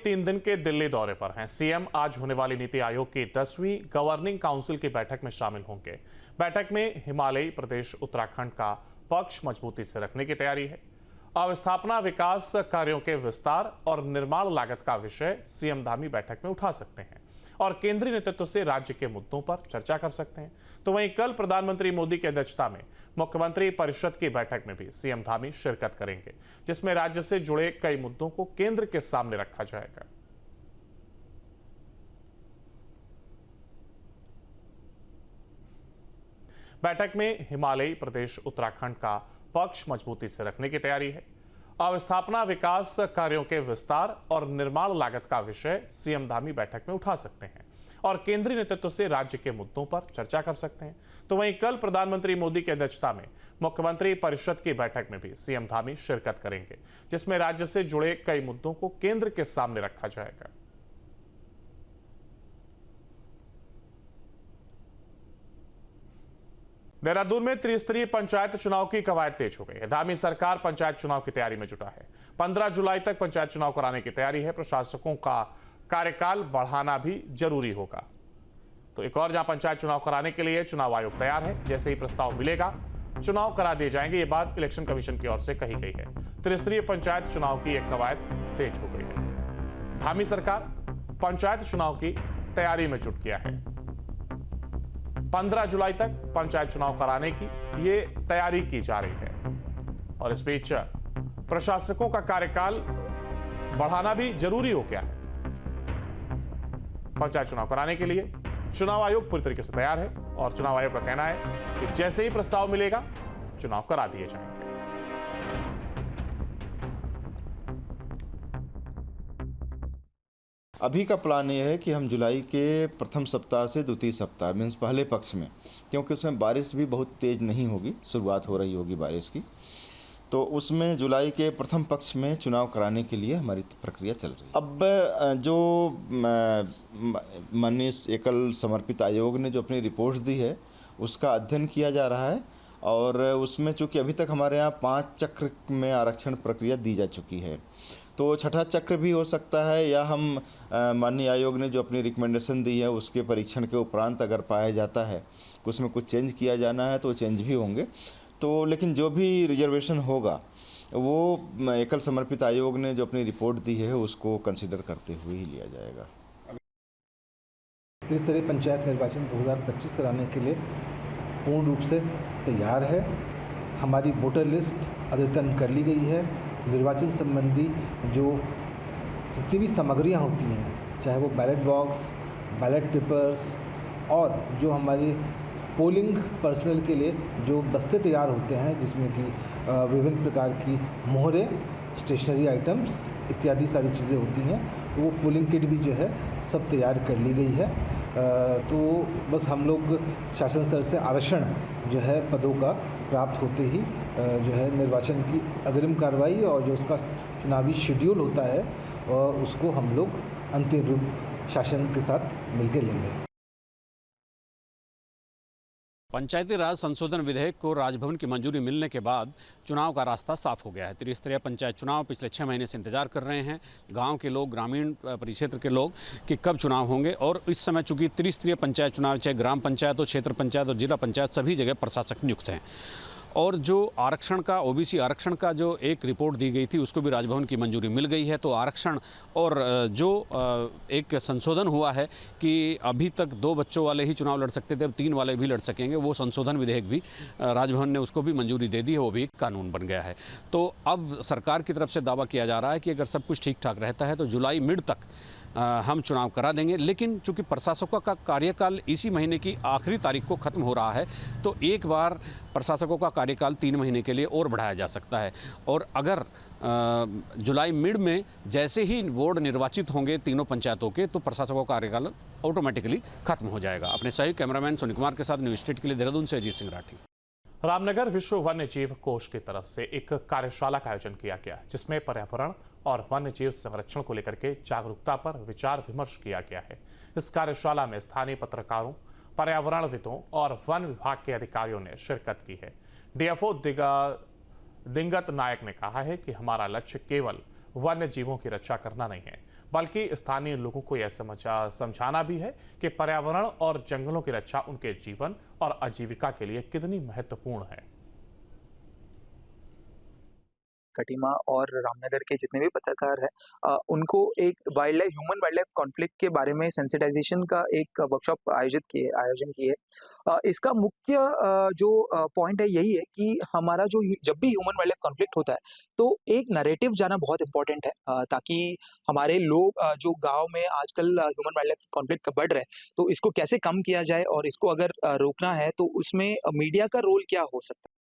3 दिन के दिल्ली दौरे पर हैं सीएम। आज होने वाली नीति आयोग की 10वीं गवर्निंग काउंसिल की बैठक में शामिल होंगे। बैठक में हिमालयी प्रदेश उत्तराखंड का पक्ष मजबूती से रखने की तैयारी है। अवस्थापना विकास कार्यों के विस्तार और निर्माण लागत का विषय सीएम धामी बैठक में उठा सकते हैं और केंद्रीय नेतृत्व से राज्य के मुद्दों पर चर्चा कर सकते हैं। तो वहीं कल प्रधानमंत्री मोदी की अध्यक्षता में मुख्यमंत्री परिषद की बैठक में भी सीएम धामी शिरकत करेंगे, जिसमें राज्य से जुड़े कई मुद्दों को केंद्र के सामने रखा जाएगा। बैठक में हिमालयी प्रदेश उत्तराखंड का पक्ष मजबूती से रखने की तैयारी है। अवस्थापना विकास कार्यों के विस्तार और निर्माण लागत का विषय सीएम धामी बैठक में उठा सकते हैं और केंद्रीय नेतृत्व से राज्य के मुद्दों पर चर्चा कर सकते हैं। तो वहीं कल प्रधानमंत्री मोदी की अध्यक्षता में मुख्यमंत्री परिषद की बैठक में भी सीएम धामी शिरकत करेंगे, जिसमें राज्य से जुड़े कई मुद्दों को केंद्र के सामने रखा जाएगा। देहरादून में त्रिस्तरीय पंचायत चुनाव की कवायद तेज हो गई है। धामी सरकार पंचायत चुनाव की तैयारी में जुटा है। 15 जुलाई तक पंचायत चुनाव कराने की तैयारी है। प्रशासकों का कार्यकाल बढ़ाना भी जरूरी होगा। तो एक और जहां पंचायत चुनाव कराने के लिए चुनाव आयोग तैयार है। जैसे ही प्रस्ताव मिलेगा चुनाव करा दिए जाएंगे। ये बात इलेक्शन कमीशन की ओर से कही गई है। त्रिस्तरीय पंचायत चुनाव की एक कवायद तेज हो गई है। धामी सरकार पंचायत चुनाव की तैयारी में जुट गया है। 15 जुलाई तक पंचायत चुनाव कराने की ये तैयारी की जा रही है और इस बीच प्रशासकों का कार्यकाल बढ़ाना भी जरूरी हो गया है। पंचायत चुनाव कराने के लिए चुनाव आयोग पूरी तरीके से तैयार है और चुनाव आयोग का कहना है कि जैसे ही प्रस्ताव मिलेगा चुनाव करा दिए जाएंगे। अभी का प्लान ये है कि हम जुलाई के प्रथम सप्ताह से द्वितीय सप्ताह मीन्स पहले पक्ष में, क्योंकि उसमें बारिश भी बहुत तेज़ नहीं होगी, शुरुआत हो रही होगी बारिश की, तो उसमें जुलाई के प्रथम पक्ष में चुनाव कराने के लिए हमारी प्रक्रिया चल रही है। अब जो माननीय एकल समर्पित आयोग ने जो अपनी रिपोर्ट्स दी है उसका अध्ययन किया जा रहा है और उसमें चूँकि अभी तक हमारे यहाँ 5 चक्र में आरक्षण प्रक्रिया दी जा चुकी है, तो छठा चक्र भी हो सकता है या हम माननीय आयोग ने जो अपनी रिकमेंडेशन दी है उसके परीक्षण के उपरांत अगर पाया जाता है कि उसमें कुछ चेंज किया जाना है तो चेंज भी होंगे। तो लेकिन जो भी रिजर्वेशन होगा वो एकल समर्पित आयोग ने जो अपनी रिपोर्ट दी है उसको कंसिडर करते हुए ही लिया जाएगा। त्रिस्तरीय पंचायत निर्वाचन 2025 कराने के लिए पूर्ण रूप से तैयार है। हमारी वोटर लिस्ट अद्यतन कर ली गई है। निर्वाचन संबंधी जो जितनी भी सामग्रियां होती हैं, चाहे वो बैलेट बॉक्स, बैलेट पेपर्स और जो हमारी पोलिंग पर्सनल के लिए जो बस्ते तैयार होते हैं जिसमें कि विभिन्न प्रकार की मोहरें, स्टेशनरी आइटम्स इत्यादि सारी चीज़ें होती हैं, तो वो पोलिंग किट भी जो है सब तैयार कर ली गई है। तो बस हम लोग शासन स्तर से आरक्षण जो है पदों का प्राप्त होते ही जो है निर्वाचन की अग्रिम कार्रवाई और जो उसका चुनावी शेड्यूल होता है उसको हम लोग अंतिम रूप शासन के साथ मिलकर लेंगे। पंचायती राज संशोधन विधेयक को राजभवन की मंजूरी मिलने के बाद चुनाव का रास्ता साफ हो गया है। त्रिस्तरीय पंचायत चुनाव पिछले 6 महीने से इंतजार कर रहे हैं गांव के लोग, ग्रामीण परिक्षेत्र के लोग कि कब चुनाव होंगे। और इस समय चूंकि त्रिस्तरीय पंचायत चुनाव चाहे ग्राम पंचायत हो, क्षेत्र पंचायत और जिला पंचायत, सभी जगह प्रशासक नियुक्त हैं। और जो आरक्षण का ओबीसी आरक्षण का जो एक रिपोर्ट दी गई थी उसको भी राजभवन की मंजूरी मिल गई है। तो आरक्षण और जो एक संशोधन हुआ है कि अभी तक 2 बच्चों वाले ही चुनाव लड़ सकते थे, अब 3 वाले भी लड़ सकेंगे, वो संशोधन विधेयक भी राजभवन ने उसको भी मंजूरी दे दी है, वो भी कानून बन गया है। तो अब सरकार की तरफ से दावा किया जा रहा है कि अगर सब कुछ ठीक ठाक रहता है तो जुलाई मिड तक हम चुनाव करा देंगे। लेकिन चूंकि प्रशासकों का कार्यकाल इसी महीने की आखिरी तारीख को ख़त्म हो रहा है तो एक बार प्रशासकों का कार्यकाल 3 महीने के लिए और बढ़ाया जा सकता है। और अगर जुलाई मिड में जैसे ही बोर्ड निर्वाचित होंगे तीनों पंचायतों के, तो प्रशासकों का कार्यकाल ऑटोमेटिकली खत्म हो जाएगा। अपने सहयोगी कैमरामैन सोनी कुमार के साथ न्यूज़ स्टेट के लिए देहरादून से अजीत सिंह राठी। रामनगर विश्व वन्य जीव कोष की तरफ से एक कार्यशाला का आयोजन किया गया, जिसमें पर्यावरण और वन्य जीव संरक्षण को लेकर के जागरूकता पर विचार विमर्श किया गया है। इस कार्यशाला में स्थानीय पत्रकारों, पर्यावरणविदों और वन विभाग के अधिकारियों ने शिरकत की है। डीएफओ दिंगत नायक ने कहा है कि हमारा लक्ष्य केवल वन्य जीवों की रक्षा करना नहीं है, बल्कि स्थानीय लोगों को यह समझाना भी है कि पर्यावरण और जंगलों की रक्षा उनके जीवन और आजीविका के लिए कितनी महत्वपूर्ण है। खटीमा और रामनगर के जितने भी पत्रकार हैं उनको एक ह्यूमन वाइल्ड लाइफ कॉन्फ्लिक्ट के बारे में सेंसिटाइजेशन का एक वर्कशॉप आयोजन किए। इसका मुख्य जो पॉइंट है यही है कि हमारा जब भी ह्यूमन वाइल्ड लाइफ कॉन्फ्लिक्ट होता है तो एक नैरेटिव जाना बहुत इंपॉर्टेंट है, ताकि हमारे लोग जो गांव में आजकल ह्यूमन वाइल्ड लाइफ कॉन्फ्लिक्ट बढ़ रहे हैं तो इसको कैसे कम किया जाए और इसको अगर रोकना है तो उसमें मीडिया का रोल क्या हो सकता है।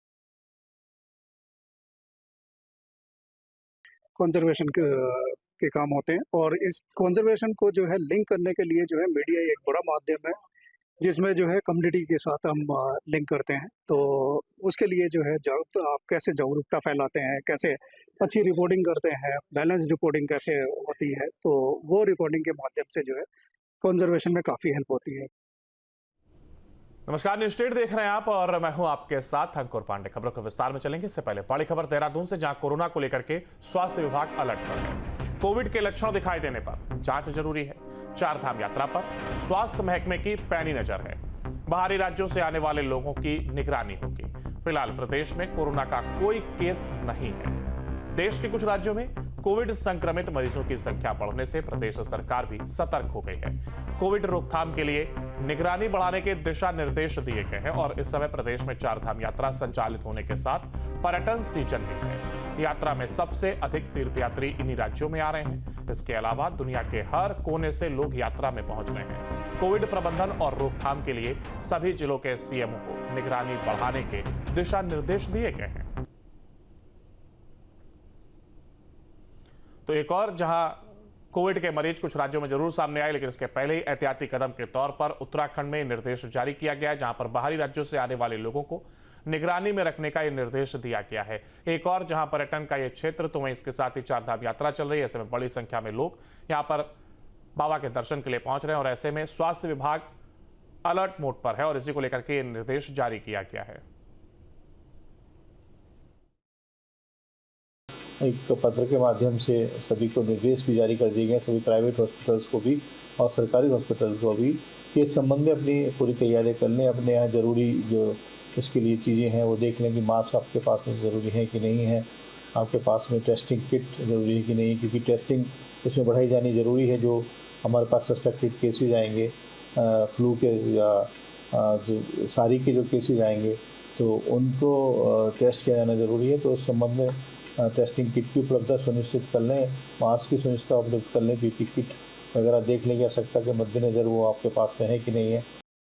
कंजर्वेशन के काम होते हैं और इस कंजर्वेशन को जो है लिंक करने के लिए जो है मीडिया एक बड़ा माध्यम है जिसमें जो है कम्युनिटी के साथ हम लिंक करते हैं। तो उसके लिए जो है आप कैसे जागरूकता फैलाते हैं, कैसे अच्छी रिपोर्टिंग करते हैं, बैलेंस रिपोर्टिंग कैसे होती है, तो वो रिपोर्टिंग के माध्यम से जो है कंजर्वेशन में काफ़ी हेल्प होती है। नमस्कार, न्यूज स्टेट देख रहे हैं आप और मैं हूं आपके साथ अंकुर पांडे। खबरों के विस्तार में चलेंगे। इससे पहले बड़ी खबर देहरादून से, जहां कोरोना को लेकर के स्वास्थ्य विभाग अलर्ट पर है। कोविड के लक्षण दिखाई देने पर जांच जरूरी है। चार धाम यात्रा पर स्वास्थ्य महकमे की पैनी नजर है। बाहरी राज्यों से आने वाले लोगों की निगरानी होगी। फिलहाल प्रदेश में कोरोना का कोई केस नहीं है। देश के कुछ राज्यों में कोविड संक्रमित मरीजों की संख्या बढ़ने से प्रदेश सरकार भी सतर्क हो गई है। कोविड रोकथाम के लिए निगरानी बढ़ाने के दिशा निर्देश दिए गए हैं और इस समय प्रदेश में चार धाम यात्रा संचालित होने के साथ पर्यटन सीजन भी है। यात्रा में सबसे अधिक तीर्थयात्री इन्हीं राज्यों में आ रहे हैं। इसके अलावा दुनिया के हर कोने से लोग यात्रा में पहुंच रहे हैं। कोविड प्रबंधन और रोकथाम के लिए सभी जिलों के सीएमओ को निगरानी बढ़ाने के दिशा निर्देश दिए गए हैं। तो एक और जहां कोविड के मरीज कुछ राज्यों में जरूर सामने आए, लेकिन इसके पहले ही एहतियाती कदम के तौर पर उत्तराखंड में निर्देश जारी किया गया है, जहां पर बाहरी राज्यों से आने वाले लोगों को निगरानी में रखने का यह निर्देश दिया गया है। एक और जहां पर्यटन का यह क्षेत्र, तो वहीं इसके साथ ही चार धाम यात्रा चल रही है। ऐसे में बड़ी संख्या में लोग यहां पर बाबा के दर्शन के लिए पहुंच रहे हैं और ऐसे में स्वास्थ्य विभाग अलर्ट मोड पर है और इसी को लेकर के निर्देश जारी किया गया है। एक पत्र के माध्यम से सभी को निर्देश भी जारी कर दिए गए, सभी प्राइवेट हॉस्पिटल्स को भी और सरकारी हॉस्पिटल्स को भी, कि इस संबंध में अपनी पूरी तैयारी कर लें। अपने यहाँ ज़रूरी जो उसके लिए चीज़ें हैं वो देख लें कि मास्क आपके पास में ज़रूरी है कि नहीं है, आपके पास में टेस्टिंग किट ज़रूरी है कि नहीं, क्योंकि टेस्टिंग इसमें बढ़ाई जानी ज़रूरी है। जो हमारे पास सस्पेक्टेड केसेज आएंगे फ्लू के या जो सारी के जो केसेज आएंगे तो उनको टेस्ट किया जाना ज़रूरी है। तो उस संबंध में टेस्टिंग किट की उपलब्धता सुनिश्चित कर लें, मास्क की सुनिश्चित उपलब्ध कर लें, पीपी किट वगैरह देख लें कि आवश्यकता के मद्देनज़र वो आपके पास में है कि नहीं है।